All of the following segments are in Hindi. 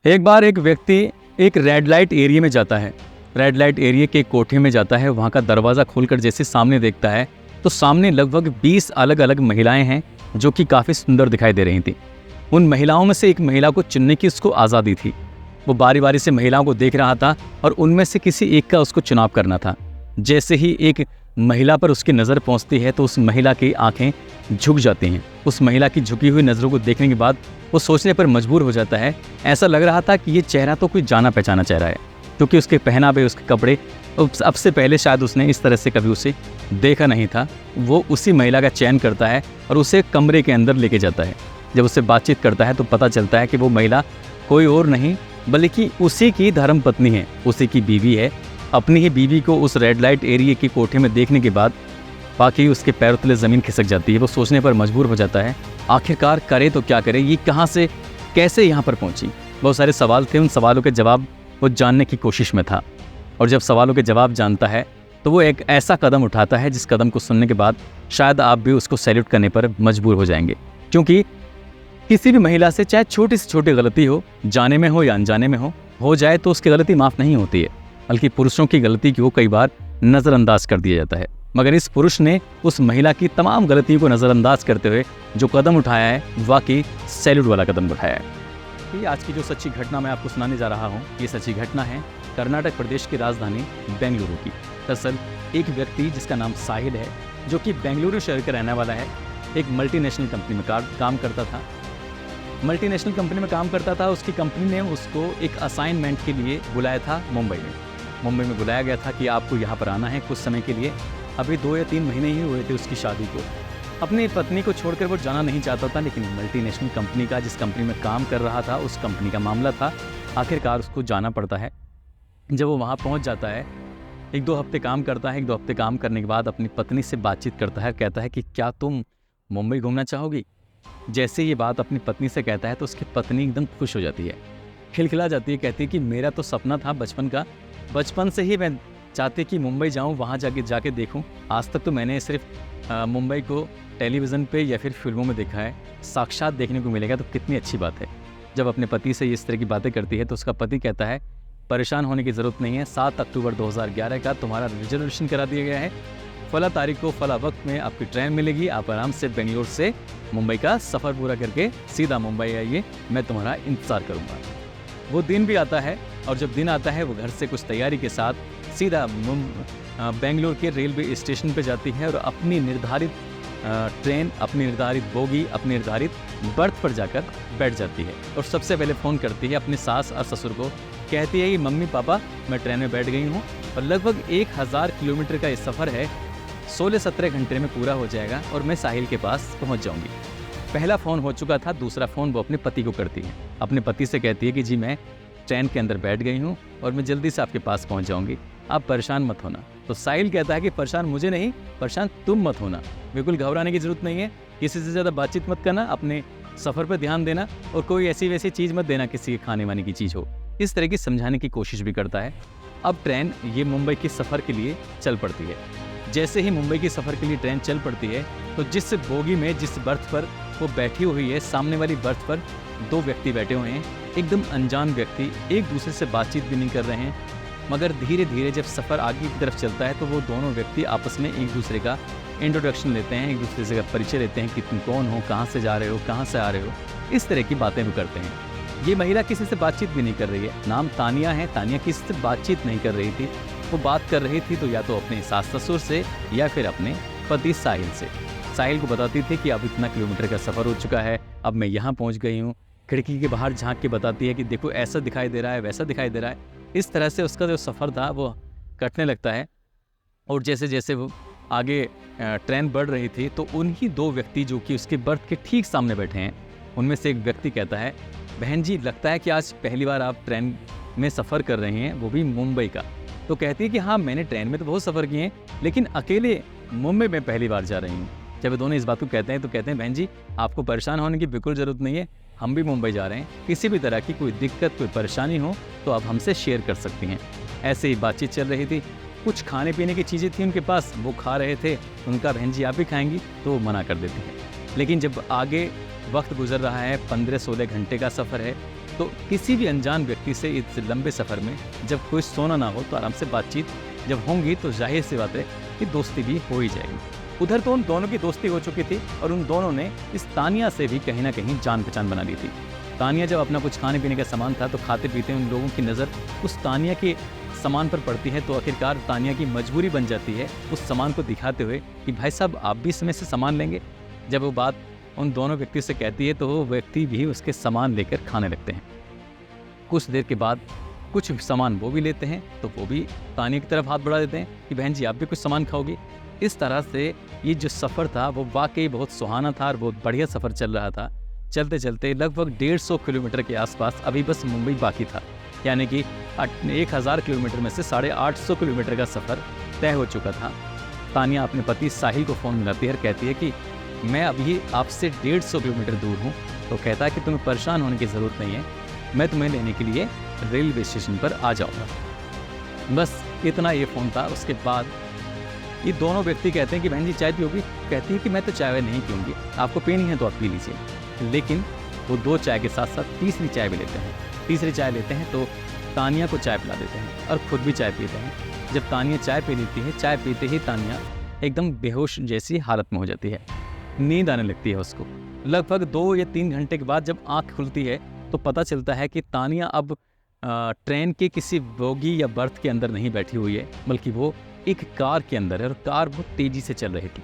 एक बार एक व्यक्ति एक रेड लाइट एरिया में जाता है। रेड लाइट एरिया के कोठे में जाता है। वहाँ का दरवाज़ा खोलकर जैसे सामने देखता है तो सामने लगभग 20 अलग अलग महिलाएं हैं जो कि काफ़ी सुंदर दिखाई दे रही थीं। उन महिलाओं में से एक महिला को चुनने की उसको आज़ादी थी। वो बारी बारी से महिलाओं को देख रहा था और उनमें से किसी एक का उसको चुनाव करना था। जैसे ही एक महिला पर उसकी नज़र पहुंचती है तो उस महिला की आंखें झुक जाती हैं। उस महिला की झुकी हुई नज़रों को देखने के बाद वो सोचने पर मजबूर हो जाता है। ऐसा लग रहा था कि ये चेहरा तो कोई जाना पहचाना चेहरा है, क्योंकि उसके पहनावे, उसके कपड़े अब से पहले शायद उसने इस तरह से कभी उसे देखा नहीं था। वो उसी महिला का चयन करता है और उसे कमरे के अंदर लेके जाता है। जब उससे बातचीत करता है तो पता चलता है कि वो महिला कोई और नहीं बल्कि उसी की धर्मपत्नी है, उसी की बीवी है। अपनी ही बीवी को उस रेड लाइट एरिया के कोठे में देखने के बाद बाकी उसके पैरों तले ज़मीन खिसक जाती है। वो सोचने पर मजबूर हो जाता है, आखिरकार करे तो क्या करे, ये कहाँ से कैसे यहाँ पर पहुँची। बहुत सारे सवाल थे, उन सवालों के जवाब वो जानने की कोशिश में था। और जब सवालों के जवाब जानता है तो वो एक ऐसा कदम उठाता है जिस कदम को सुनने के बाद शायद आप भी उसको सैल्यूट करने पर मजबूर हो जाएंगे। क्योंकि किसी भी महिला से चाहे छोटी से छोटी गलती हो, जाने में हो या अनजाने में हो जाए तो उसकी गलती माफ़ नहीं होती है, बल्कि पुरुषों की गलती को कई बार नज़रअंदाज कर दिया जाता है। मगर इस पुरुष ने उस महिला की तमाम गलतियों को नज़रअंदाज करते हुए जो कदम उठाया है, वाकई सैल्यूट वाला कदम उठाया है। ये आज की जो सच्ची घटना मैं आपको सुनाने जा रहा हूँ, ये सच्ची घटना है कर्नाटक प्रदेश की राजधानी बेंगलुरु की। दरअसल एक व्यक्ति जिसका नाम साहिल है, जो कि बेंगलुरु शहर का रहने वाला है, एक मल्टीनेशनल कंपनी में काम करता था। मल्टीनेशनल कंपनी में काम करता था। उसकी कंपनी ने उसको एक असाइनमेंट के लिए बुलाया था मुंबई में बुलाया गया था कि आपको यहाँ पर आना है कुछ समय के लिए। अभी 2 या 3 महीने ही हुए थे उसकी शादी को। अपनी पत्नी को छोड़कर वो जाना नहीं चाहता था, लेकिन मल्टीनेशनल कंपनी का, जिस कंपनी में काम कर रहा था, उस कंपनी का मामला था, आखिरकार उसको जाना पड़ता है। जब वो वहाँ पहुँच जाता है, 1-2 हफ्ते काम करता है। 1-2 हफ्ते काम करने के बाद अपनी पत्नी से बातचीत करता है, कहता है कि क्या तुम मुंबई घूमना चाहोगी। जैसे ये बात अपनी पत्नी से कहता है तो उसकी पत्नी एकदम खुश हो जाती है, खिलखिला जाती है, कहती है कि मेरा तो सपना था बचपन से ही मैं चाहती कि मुंबई जाऊं, वहां जाके देखूं। आज तक तो मैंने सिर्फ मुंबई को टेलीविज़न पे या फिर फिल्मों में देखा है, साक्षात देखने को मिलेगा तो कितनी अच्छी बात है। जब अपने पति से इस तरह की बातें करती है तो उसका पति कहता है, परेशान होने की ज़रूरत नहीं है, 7 अक्टूबर 2011 का तुम्हारा रिजर्वेशन करा दिया गया है। फला तारीख को फला वक्त में आपकी ट्रेन मिलेगी, आप आराम से बेंगलोर से मुंबई का सफ़र पूरा करके सीधा मुंबई आइए, मैं तुम्हारा इंतज़ार करूँगा। वो दिन भी आता है और जब दिन आता है वो घर से कुछ तैयारी के साथ सीधा बेंगलोर के रेलवे स्टेशन पे जाती है और अपनी निर्धारित ट्रेन, अपनी निर्धारित बोगी, अपनी निर्धारित बर्थ पर जाकर बैठ जाती है। और सबसे पहले फ़ोन करती है अपने सास और ससुर को, कहती है कि मम्मी पापा मैं ट्रेन में बैठ गई हूँ और लगभग 1000 किलोमीटर का ये सफ़र है, 16-17 घंटे में पूरा हो जाएगा और मैं साहिल के पास पहुँच जाऊँगी। पहला फ़ोन हो चुका था, दूसरा फ़ोन वो अपने पति को करती है। अपने पति से कहती है कि जी मैं ट्रेन के अंदर बैठ गई हूँ और मैं जल्दी से आपके पास पहुँच जाऊँगी, आप परेशान मत होना। तो साहिल कहता है कि परेशान मुझे नहीं, परेशान तुम मत होना, बिल्कुल घबराने की ज़रूरत नहीं है, किसी से ज़्यादा बातचीत मत करना, अपने सफ़र पर ध्यान देना और कोई ऐसी वैसी चीज़ मत देना, किसी के खाने वाने की चीज़ हो। इस तरह की समझाने की कोशिश भी करता है। अब ट्रेन ये मुंबई के सफ़र के लिए चल पड़ती है। जैसे ही मुंबई के सफ़र के लिए ट्रेन चल पड़ती है तो जिस बोगी में, जिस बर्थ पर वो बैठी हुई है, सामने वाली बर्थ पर 2 व्यक्ति बैठे हुए हैं, एकदम अनजान व्यक्ति, एक दूसरे से बातचीत भी नहीं कर रहे हैं। मगर धीरे धीरे जब सफ़र आगे की तरफ चलता है तो वो दोनों व्यक्ति आपस में एक दूसरे का इंट्रोडक्शन लेते हैं, एक दूसरे से परिचय लेते हैं कि तुम कौन हो, कहाँ से जा रहे हो, कहाँ से आ रहे हो, इस तरह की बातें भी करते हैं। ये महिला किसी से बातचीत भी नहीं कर रही है, नाम तानिया है। तानिया किसी से बातचीत नहीं कर रही थी, वो बात कर रही थी तो या तो अपने सास ससुर से या फिर अपने पति साहिल से। साहिल को बताती थी कि अब इतना किलोमीटर का सफ़र हो चुका है, अब मैं यहाँ पहुँच गई हूँ। खिड़की के बाहर झांक के बताती है कि देखो ऐसा दिखाई दे रहा है, वैसा दिखाई दे रहा है। इस तरह से उसका जो सफ़र था वो कटने लगता है। और जैसे जैसे वो आगे ट्रेन बढ़ रही थी तो उन्हीं 2 व्यक्ति जो कि उसके बर्थ के ठीक सामने बैठे हैं, उनमें से एक व्यक्ति कहता है, बहन जी लगता है कि आज पहली बार आप ट्रेन में सफ़र कर रहे हैं, वो भी मुंबई का। तो कहती है कि हाँ मैंने ट्रेन में तो बहुत सफ़र किए हैं, लेकिन अकेले मुंबई में पहली बार जा रही हूँ। जब दोनों इस बात को कहते हैं तो कहते हैं, बहन जी आपको परेशान होने की बिल्कुल ज़रूरत नहीं है, हम भी मुंबई जा रहे हैं, किसी भी तरह की कोई दिक्कत, कोई परेशानी हो तो आप हमसे शेयर कर सकती हैं। ऐसे ही बातचीत चल रही थी। कुछ खाने पीने की चीज़ें थी उनके पास, वो खा रहे थे। उनका, बहन जी आप भी खाएंगी, तो वो मना कर देती हैं। लेकिन जब आगे वक्त गुजर रहा है, 15-16 घंटे का सफ़र है, तो किसी भी अनजान व्यक्ति से इस लंबे सफ़र में जब कोई सोना ना हो तो आराम से बातचीत जब होंगी तो जाहिर सी बात है कि दोस्ती भी हो ही जाएगी। उधर तो उन दोनों की दोस्ती हो चुकी थी और उन दोनों ने इस तानिया से भी कहीं ना कहीं जान पहचान बना ली थी। तानिया जब अपना कुछ खाने पीने का सामान था तो खाते पीते उन लोगों की नज़र उस तानिया के सामान पर पड़ती है, तो आखिरकार तानिया की मजबूरी बन जाती है उस सामान को दिखाते हुए कि भाई साहब आप भी इसमें से सामान लेंगे। जब वो बात उन दोनों व्यक्तियों से कहती है तो वो व्यक्ति भी उसके सामान लेकर खाने लगते हैं। कुछ देर के बाद कुछ सामान वो भी लेते हैं तो वो भी तानिया की तरफ हाथ बढ़ा देते हैं कि बहन जी आप भी कुछ सामान खाओगी। इस तरह से ये जो सफ़र था वो वाकई बहुत सुहाना था और बहुत बढ़िया सफ़र चल रहा था। चलते चलते लगभग 150 किलोमीटर के आसपास अभी बस मुंबई बाकी था, यानी कि 1000 किलोमीटर में से 850 किलोमीटर का सफ़र तय हो चुका था। तानिया अपने पति साहिल को फ़ोन मिलाती है और कहती है कि मैं अभी आपसे 150 किलोमीटर दूर हूँ। तो कहता है कि तुम्हें परेशान होने की ज़रूरत नहीं है, मैं तुम्हें लेने के लिए रेलवे स्टेशन पर आ जाऊँगा। बस इतना ये फ़ोन था। उसके बाद ये दोनों व्यक्ति कहते हैं कि बहन जी चाय पियोगी? कहती है कि मैं तो चाय नहीं पीऊँगी, आपको पीनी है तो आप पी लीजिए। लेकिन वो 2 चाय के साथ साथ तीसरी चाय भी लेते हैं। तीसरी चाय लेते हैं तो तानिया को चाय पिला देते हैं और ख़ुद भी चाय पीते हैं। जब तानिया चाय पी लेती है, चाय पीते ही तानिया एकदम बेहोश जैसी हालत में हो जाती है, नींद आने लगती है उसको। लगभग 2 या 3 घंटे के बाद जब आँख खुलती है तो पता चलता है कि तानिया अब ट्रेन के किसी बोगी या बर्थ के अंदर नहीं बैठी हुई है, बल्कि वो एक कार के अंदर है और कार बहुत तेज़ी से चल रही थी।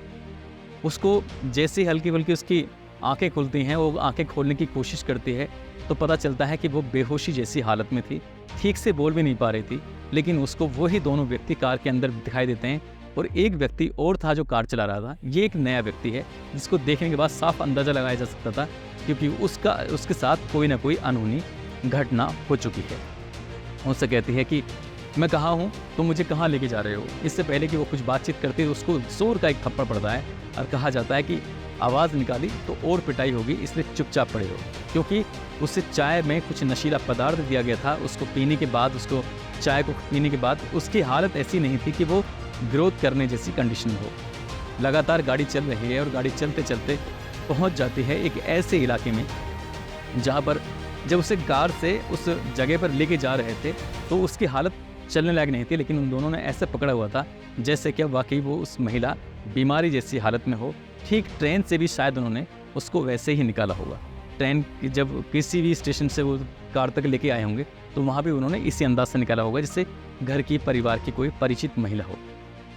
उसको जैसे हल्की फुल्की उसकी आंखें खुलती हैं, वो आंखें खोलने की कोशिश करती है तो पता चलता है कि वो बेहोशी जैसी हालत में थी, ठीक से बोल भी नहीं पा रही थी। लेकिन उसको वही दोनों व्यक्ति कार के अंदर दिखाई देते हैं और एक व्यक्ति और था जो कार चला रहा था। ये एक नया व्यक्ति है जिसको देखने के बाद साफ अंदाज़ा लगाया जा सकता था क्योंकि उसके साथ कोई ना कोई अनहोनी घटना हो चुकी है। उससे कहती है कि मैं कहाँ हूँ, तुम मुझे कहाँ लेके जा रहे हो। इससे पहले कि वो कुछ बातचीत करते तो उसको जोर का एक थप्पड़ पड़ता है और कहा जाता है कि आवाज़ निकाली तो और पिटाई होगी, इसलिए चुपचाप पड़े हो। क्योंकि उससे चाय में कुछ नशीला पदार्थ दिया गया था। उसको पीने के बाद चाय को पीने के बाद उसकी हालत ऐसी नहीं थी कि वो विरोध करने जैसी कंडीशन हो। लगातार गाड़ी चल रही है और गाड़ी चलते चलते पहुंच जाती है एक ऐसे इलाके में जहां पर जब उसे कार से उस जगह पर लेके जा रहे थे तो उसकी हालत चलने लायक नहीं थी, लेकिन उन दोनों ने ऐसे पकड़ा हुआ था जैसे कि वाकई वो उस महिला बीमारी जैसी हालत में हो। ठीक ट्रेन से भी शायद उन्होंने उसको वैसे ही निकाला होगा। ट्रेन जब किसी भी स्टेशन से वो कार तक लेके आए होंगे तो वहाँ भी उन्होंने इसी अंदाज से निकाला होगा जिससे घर की परिवार की कोई परिचित महिला हो।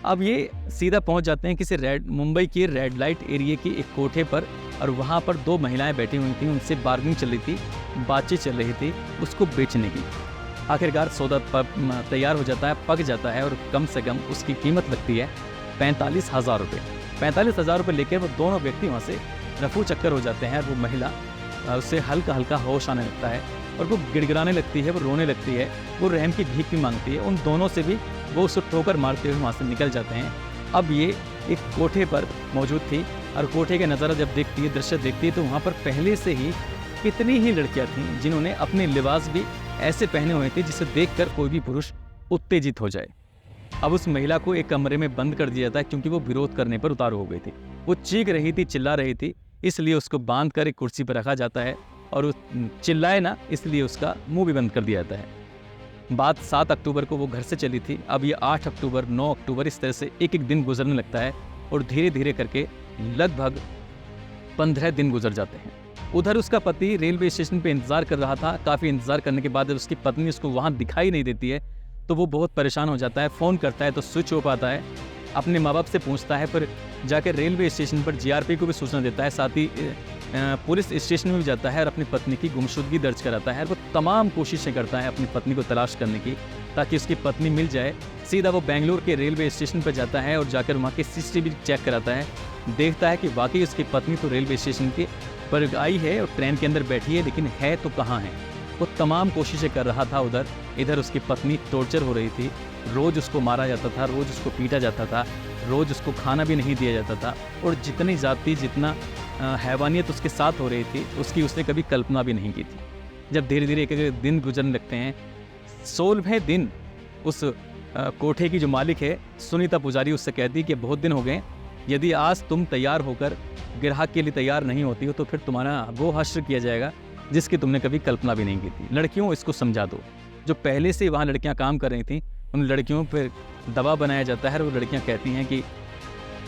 अब ये सीधा पहुंच जाते हैं किसी मुंबई के रेड लाइट एरिया के एक कोठे पर और वहाँ पर 2 महिलाएं बैठी हुई थी, उनसे बार्गेनिंग चल रही थी, बातचीत चल रही थी उसको बेचने की। आखिरकार सौदा तैयार हो जाता है, पक जाता है और कम से कम उसकी कीमत लगती है 45,000 रुपये। 45,000 रुपये लेकर वो दोनों व्यक्ति वहाँ से रफू चक्कर हो जाते हैं। वो महिला उससे हल्का हल्का होश आने लगता है और वो गिड़गिड़ाने लगती है, वो रोने लगती है, वो रहम की भीख भी मांगती है। उन दोनों से भी वो उसको ठोकर मारते हुए वहाँ से निकल जाते हैं। अब ये एक कोठे पर मौजूद थी और कोठे का नज़ारा जब देखती है, दृश्य देखती है तो वहाँ पर पहले से ही कितनी ही लड़कियाँ थीं जिन्होंने अपने लिबास भी ऐसे पहने हुए थे जिसे देखकर कोई भी पुरुष उत्तेजित हो जाए। अब उस महिला को एक कमरे में बंद कर दिया जाता है क्योंकि वो विरोध करने पर उतारू हो गई थी। वो चीख रही थी, चिल्ला रही थी, इसलिए उसको बांध कर एक कुर्सी पर रखा जाता है और वो चिल्लाए ना इसलिए उसका मुंह भी बंद कर दिया जाता है। बात 7 अक्टूबर को वो घर से चली थी। अब ये 8 अक्टूबर, 9 अक्टूबर इस तरह से एक एक दिन गुजरने लगता है और धीरे धीरे करके लगभग 15 दिन गुजर जाते हैं। उधर उसका पति रेलवे स्टेशन पे इंतज़ार कर रहा था। काफ़ी इंतज़ार करने के बाद जब उसकी पत्नी उसको वहाँ दिखाई नहीं देती है तो वो बहुत परेशान हो जाता है। फ़ोन करता है तो स्विच ऑफ आता है। अपने माँ बाप से पूछता है, फिर जाकर रेलवे स्टेशन पर जीआरपी को भी सूचना देता है, साथ ही पुलिस स्टेशन में भी जाता है और अपनी पत्नी की गुमशुदगी दर्ज कराता है। वो तमाम कोशिशें करता है अपनी पत्नी को तलाश करने की ताकि उसकी पत्नी मिल जाए। सीधा वो बेंगलुरु के रेलवे स्टेशन पर जाता है और जाकर वहाँ की CCTV चेक कराता है। देखता है कि वाकई उसकी पत्नी तो रेलवे स्टेशन के पर आई है और ट्रेन के अंदर बैठी है, लेकिन है तो कहाँ है। वो तमाम कोशिशें कर रहा था। इधर उसकी पत्नी टॉर्चर हो रही थी, रोज़ उसको मारा जाता था, रोज़ उसको पीटा जाता था, रोज़ उसको खाना भी नहीं दिया जाता था और जितनी ज़्यादती, जितना हैवानियत उसके साथ हो रही थी उसकी उसने कभी कल्पना भी नहीं की थी। जब धीरे धीरे एक एक दिन गुजरने लगते हैं, 16वें दिन उस कोठे की जो मालिक है सुनीता पुजारी उससे कहती कि बहुत दिन हो गए, यदि आज तुम तैयार होकर ग्राहक के लिए तैयार नहीं होती हो तो फिर तुम्हारा वो हश्र किया जाएगा जिसकी तुमने कभी कल्पना भी नहीं की थी। लड़कियों, इसको समझा दो। जो पहले से वहाँ लड़कियाँ काम कर रही थीं, उन लड़कियों पर दबाव बनाया जाता है और वो लड़कियाँ कहती हैं कि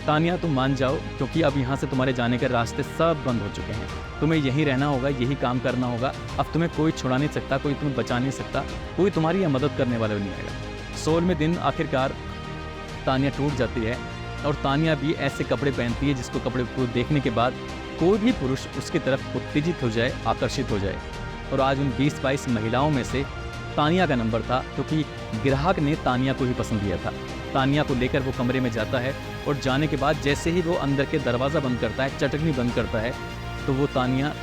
तानिया तुम मान जाओ, क्योंकि अब यहाँ से तुम्हारे जाने के रास्ते सब बंद हो चुके हैं, तुम्हें यहीं रहना होगा, यही काम करना होगा। अब तुम्हें कोई छुड़ा नहीं सकता, कोई तुम्हें बचा नहीं सकता, कोई तुम्हारी यहाँ मदद करने वाला भी नहीं आएगा। 16वें दिन आखिरकार तानिया टूट जाती है और तानिया भी ऐसे कपड़े पहनती है जिसको कपड़े को देखने के बाद कोई भी पुरुष उसकी तरफ उत्तेजित हो जाए, आकर्षित हो जाए। और आज उन 20-22 महिलाओं में से तानिया का नंबर था, क्योंकि ग्राहक ने तानिया को ही पसंद किया था। तानिया को लेकर वो कमरे में जाता है और जाने के बाद जैसे ही वो अंदर के दरवाज़ा बंद करता है, चटकनी बंद करता है, तो वो तानिया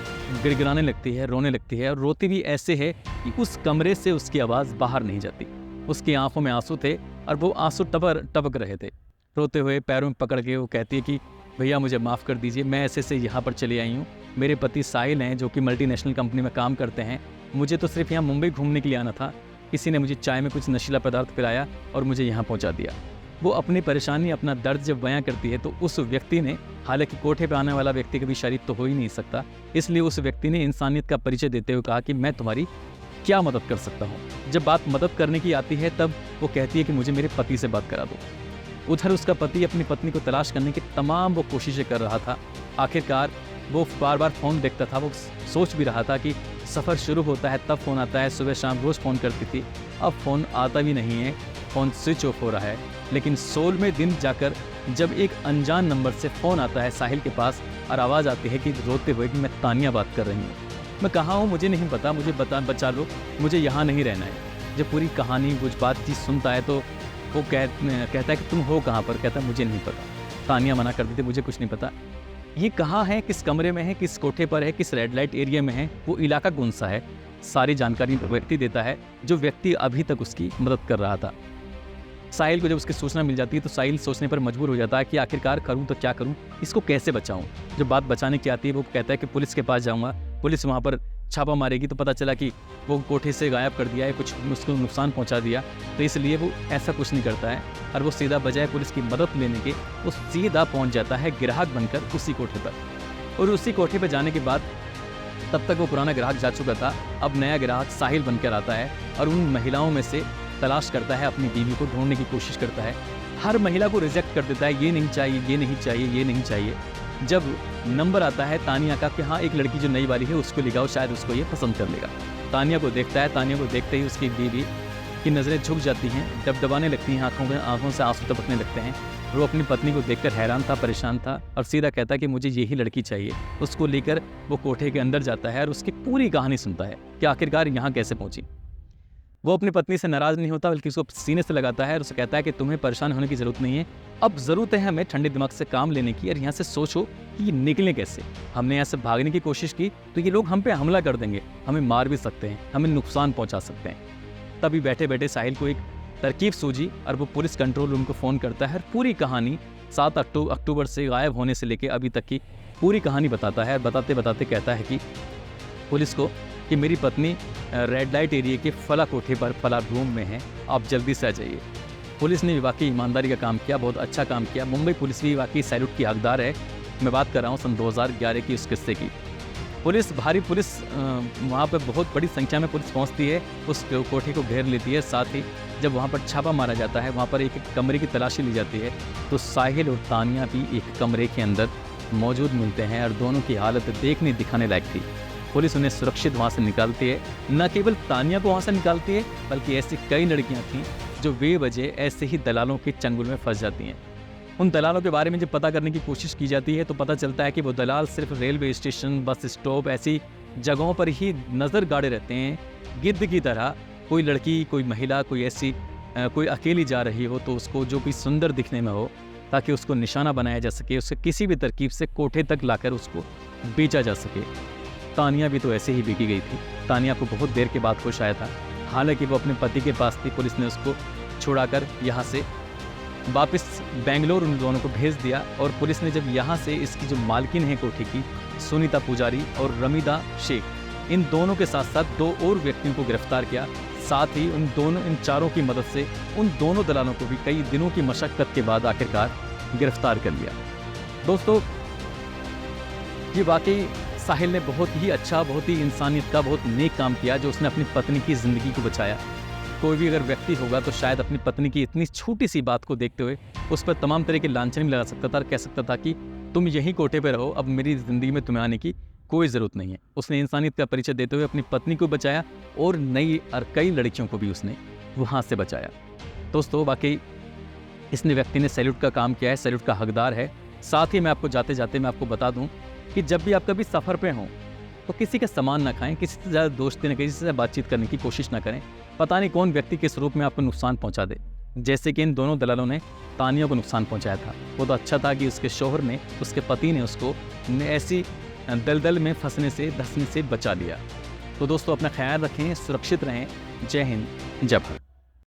गिड़गिड़ाने लगती है, रोने लगती है। और रोती भी ऐसे है कि उस कमरे से उसकी आवाज़ बाहर नहीं जाती। उसकी आंखों में आंसू थे और वो आंसू टपक रहे थे। रोते हुए पैरों में पकड़ के वो कहती है कि भैया मुझे माफ़ कर दीजिए, मैं ऐसे से यहाँ पर चली आई हूँ। मेरे पति साहिल हैं जो कि मल्टीनेशनल कंपनी में काम करते हैं। मुझे तो सिर्फ यहाँ मुंबई घूमने के लिए आना था। किसी ने मुझे चाय में कुछ नशीला पदार्थ पिलाया और मुझे यहाँ पहुँचा दिया। वो अपनी परेशानी, अपना दर्द जब बयां करती है तो उस व्यक्ति ने, हालांकि कोठे पे आने वाला व्यक्ति कभी शरीफ तो हो ही नहीं सकता, इसलिए उस व्यक्ति ने इंसानियत का परिचय देते हुए कहा कि मैं तुम्हारी क्या मदद कर सकता हूँ। जब बात मदद करने की आती है तब वो कहती है कि मुझे मेरे पति से बात करा दो। उधर उसका पति अपनी पत्नी को तलाश करने की तमाम वो कोशिशें कर रहा था। आखिरकार वो बार बार फ़ोन देखता था। वो सोच भी रहा था कि सफ़र शुरू होता है तब फ़ोन आता है, सुबह शाम रोज़ फ़ोन करती थी, अब फ़ोन आता भी नहीं है, फ़ोन स्विच ऑफ हो रहा है। लेकिन 16वें दिन जाकर जब एक अनजान नंबर से फ़ोन आता है साहिल के पास और आवाज़ आती है कि रोते हुए कि मैं तानिया बात कर रही हूँ, मैं कहाँ हूँ मुझे नहीं पता, मुझे बचा लो, मुझे यहाँ नहीं रहना है। जब पूरी कहानी कुछ बातचीत सुनता है तो वो कहता है कि तुम हो कहाँ पर? कहता है मुझे नहीं पता। तानिया मना कर देती, मुझे कुछ नहीं पता। ये कहाँ है, किस कमरे में है, किस कोठे पर है, किस रेड लाइट एरिया में है, वो इलाका कौन सा है, सारी जानकारी व्यक्ति देता है जो व्यक्ति अभी तक उसकी मदद कर रहा था। साहिल को जब उसकी सूचना मिल जाती है तो साहिल सोचने पर मजबूर हो जाता है कि आखिरकार करूं तो क्या करूं, इसको कैसे बचाऊं। जब बात बचाने की आती है वो कहता है कि पुलिस के पास जाऊंगा, पुलिस वहां पर छापा मारेगी तो पता चला कि वो कोठे से गायब कर दिया है, कुछ उसको नुकसान पहुंचा दिया, तो इसलिए वो ऐसा कुछ नहीं करता है और वो सीधा बजाय पुलिस की मदद लेने के वो सीधा पहुँच जाता है ग्राहक बनकर उसी कोठे पर। और उसी कोठे पर जाने के बाद तब तक वो पुराना ग्राहक जा चुका था, अब नया ग्राहक साहिल बनकर आता है और उन महिलाओं में से तलाश करता है, अपनी बीवी को ढूंढने की कोशिश करता है। हर महिला को रिजेक्ट कर देता है, ये नहीं चाहिए, ये नहीं चाहिए, ये नहीं चाहिए। जब नंबर आता है तानिया का कि हाँ एक लड़की जो नई वाली है उसको लिखाओ, शायद उसको ये पसंद कर लेगा। तानिया को देखता है, तानिया को देखते ही उसकी बीवी की नज़रें झुक जाती हैं, डबडबाने लगती हैं, आंखों से आंसू टपकने लगते हैं। वो अपनी पत्नी को देखकर हैरान था, परेशान था और सीधा कहता है कि मुझे यही लड़की चाहिए। उसको लेकर वो कोठे के अंदर जाता है और उसकी पूरी कहानी सुनता है कि आखिरकार यहाँ कैसे पहुँची। वो अपनी पत्नी से नाराज़ नहीं होता बल्कि उसको सीने से लगाता है और उसे कहता है कि तुम्हें परेशान होने की ज़रूरत नहीं है, अब ज़रूरत है हमें ठंडे दिमाग से काम लेने की और यहाँ से सोचो कि निकलें कैसे। हमने यहाँ से भागने की कोशिश की तो ये लोग हम पे हमला कर देंगे, हमें मार भी सकते हैं, हमें नुकसान पहुँचा सकते हैं। तभी बैठे बैठे साहिल को एक तरकीब सूझी और वो पुलिस कंट्रोल रूम को फ़ोन करता है। पूरी कहानी 7 अक्टूबर से गायब होने से लेकर अभी तक की पूरी कहानी बताता है। बताते बताते कहता है कि पुलिस को कि मेरी पत्नी रेड लाइट एरिया के फला कोठे पर फला रूम में है, आप जल्दी से आ जाइए। पुलिस ने वाकई ईमानदारी का काम किया, बहुत अच्छा काम किया। मुंबई पुलिस भी वाकई सैल्यूट की हकदार है। मैं बात कर रहा हूँ सन 2011 की उस किस्से की। भारी पुलिस वहाँ पर बहुत बड़ी संख्या में पुलिस पहुँचती है, उस कोठे को घेर लेती है। साथ ही जब वहाँ पर छापा मारा जाता है, वहाँ पर एक कमरे की तलाशी ली जाती है तो साहिल और तानिया भी एक कमरे के अंदर मौजूद मिलते हैं और दोनों की हालत देखने दिखाने लायक थी। पुलिस उन्हें सुरक्षित वहाँ से निकालती है। न केवल तानिया को वहाँ से निकालती है बल्कि ऐसी कई लड़कियाँ थीं जो बेवजह ऐसे ही दलालों के चंगुल में फंस जाती हैं। उन दलालों के बारे में जब पता करने की कोशिश की जाती है तो पता चलता है कि वो दलाल सिर्फ रेलवे स्टेशन, बस स्टॉप ऐसी जगहों पर ही नज़र गाड़े रहते हैं, गिद्ध की तरह। कोई लड़की, कोई महिला, कोई ऐसी कोई अकेली जा रही हो तो उसको जो कोई सुंदर दिखने में हो ताकि उसको निशाना बनाया जा सके, उसे किसी भी तरकीब से कोठे तक लाकर उसको बेचा जा सके। तानिया भी तो ऐसे ही बिकी गई थी। तानिया को बहुत देर के बाद होश आया था। हालांकि वो अपने पति के पास थी। पुलिस ने उसको छुड़ाकर यहाँ से वापस बेंगलोर उन दोनों को भेज दिया और पुलिस ने जब यहाँ से इसकी जो मालकिन है कोठे की, सुनीता पुजारी और रमीदा शेख, इन दोनों के साथ साथ 2 और व्यक्तियों को गिरफ्तार किया। साथ ही इन चारों की मदद से उन दोनों दलालों को भी कई दिनों की मशक्क़त के बाद आखिरकार गिरफ्तार कर लिया। दोस्तों, ये वाकई साहिल ने बहुत ही अच्छा, बहुत ही इंसानियत का बहुत नेक काम किया जो उसने अपनी पत्नी की ज़िंदगी को बचाया। कोई भी अगर व्यक्ति होगा तो शायद अपनी पत्नी की इतनी छोटी सी बात को देखते हुए उस पर तमाम तरह के लांछन भी लगा सकता था और कह सकता था कि तुम यहीं कोठे पे रहो, अब मेरी ज़िंदगी में तुम्हें आने की कोई ज़रूरत नहीं है। उसने इंसानियत का परिचय देते हुए अपनी पत्नी को बचाया और नई और कई लड़कियों को भी उसने वहाँ से बचाया। दोस्तों वाकई इसने व्यक्ति ने सैल्यूट का काम किया है, सैल्यूट का हकदार है। साथ ही मैं आपको जाते जाते मैं आपको बता दूं कि जब भी आप कभी सफ़र पे हों तो किसी का सामान ना खाएं, किसी से ज़्यादा दोस्ती न करें, किसी से बातचीत करने की कोशिश ना करें। पता नहीं कौन व्यक्ति किस रूप में आपको नुकसान पहुंचा दे, जैसे कि इन दोनों दलालों ने तानिया को नुकसान पहुंचाया था। वो तो अच्छा था कि उसके शौहर ने, उसके पति ने उसको ऐसी दलदल में फंसने से, धंसने से बचा लिया। तो दोस्तों अपना ख्याल रखें, सुरक्षित रहें। जय हिंद, जय भारत।